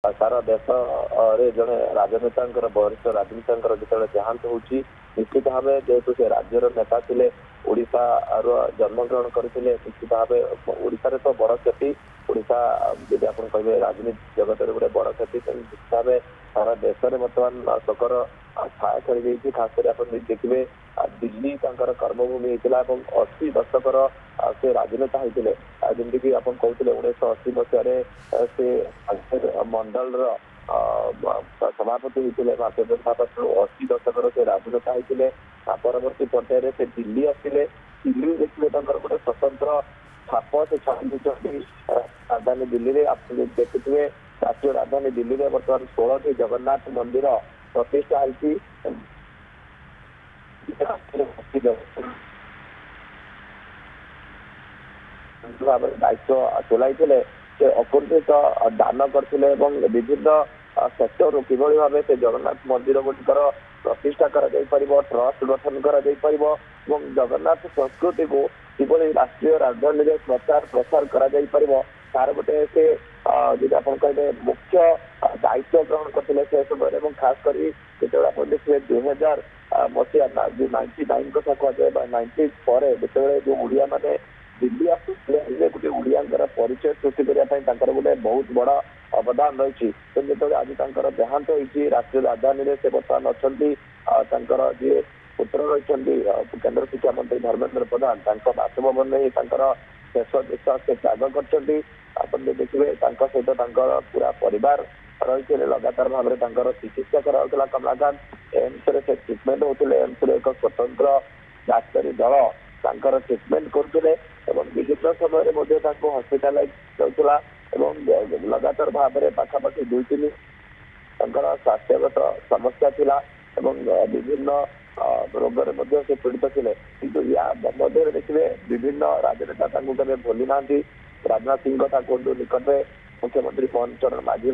सारा देश जड़े राजनेता वरिष्ठ राजनेता जो देहांत होची निश्चित भाव जेहेतु से राज्यर नेता थे ओडिशा जन्मग्रहण करते निश्चित भाव ओडिशा तो बड़ क्षति ओडिशा यदि आप कहे राजनीति जगत में गोटे बड़ क्षति निश्चित भाव सारा देश में बर्तमान शोकर छाया कर खास कर आप देखिए दिल्ली कर्मभूमि होता 80 दशक से राजनेता होते जमीक आप कहते 1980 मसीह से मंडल सभापति होते भारतीय जनता पार्टी 80 दशक से राजनेता होते परवर्ती पर्यायर से दिल्ली आसते दिल्ली देखिए गोटे स्वतंत्र छाप से छाड़ी राजधानी दिल्ली में आप देखुए राष्ट्रीय राजधानी दिल्ली में बर्तमान 16 जगन्नाथ मंदिर प्रतिष्ठा होती भाव दायित्व तुलाई से अपूर्णित दान करते विभिन्न सेक्टर किभली भाव से जगन्नाथ मंदिर गुड़िकर प्रतिष्ठा ट्रस्ट गठन कर जगन्नाथ संस्कृति को किभली राष्ट्रीय राजधानी में प्रचार प्रसार कर तार गोटे से जी आप कहे मुख्य दायित्व ग्रहण करते से समय खास कर देखिए 2000 मसीहा 99 कथा कहुए 90 पर जो ओडिया मैंने दिल्ली आसुले गोटे ओडिया परिचय सृष्टि करने गोटे बहुत बड़ अवदान रही जो आज देहांत होती राष्ट्रीय राजधानी से बर्तमान अच्छा जी पुत्र रही केन्द्र शिक्षा मंत्री धर्मेन्द्र प्रधान बासभवन में शेष निश्वास से त्याग कर देखिए सहित पूरा परिवार रही लगातार भाव में चिकित्सा कराला कमलाकांत एम्स से ट्रिटमेंट होते एम्स एक स्वतंत्र डाक्तरी दल ट्रिटमेंट करते विभिन्न समय हस्पिटालाइज होता लगातार भाव में पाखापाखि 2-3 स्वास्थ्यगत समस्या थिला विभिन्न रोग से पीड़ित थे किंतु या मध्य देखिए विभिन्न राजनेता केवे भूली ना राजनाथ सिंह कथा कहतु निकट में मुख्यमंत्री पवन चरण मांझी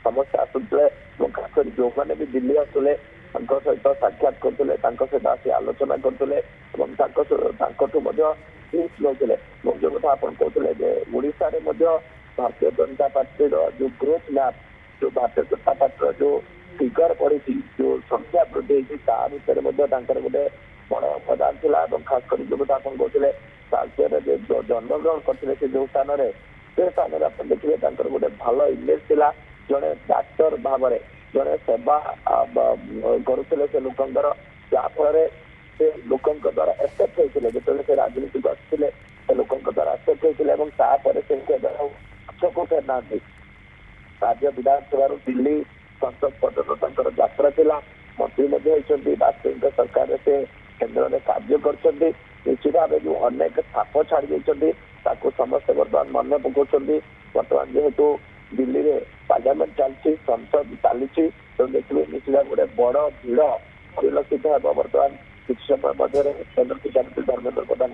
समस्या आसुले खास कर जो मैंने भी दिल्ली आसुले सहित साक्षात करते सहित आसी आलोचना करते नौते जो कथा आप कहते ओडिशा भारतीय जनता पार्टी जो ग्रोथ मैप जो भारतीय जनता पार्टी जो फिगर पड़ी जो संख्या वृद्धि भितर गोटे बड़ अवदान था खास कर जो कथा आप कहते जन्मग्रहण करते जो स्थान से स्थान में आप देखिए गोटे भल इमेज था जड़े डाक्तर भाव में जड़े सेवा करुले से लोकंर जहाँफल से लोक द्वारा एक्सेप्ट होते जो से राजनीति को आसते लोक द्वारा एक्सेप्ट होते से पछक फेर ना राज्य विधानसभा दिल्ली संसद पर्यटन यात्रा था मंत्री वाजपेयी सरकार से केन्द्र में कार्य कर निश्चित भाव जो अनेक छाप छाड़ी समस्ते बर्तमान मन पकाउं बर्तमान जेहेतु दिल्ली में पार्लियामेंट चलती संसद चली तो देखिए निश्चित भाव गोटे बड़ भीड़ परिलक्षित हो बर्तमान किसी समय मध्य केन्द्र शिक्षा मंत्री धर्मेन्द्र प्रधान।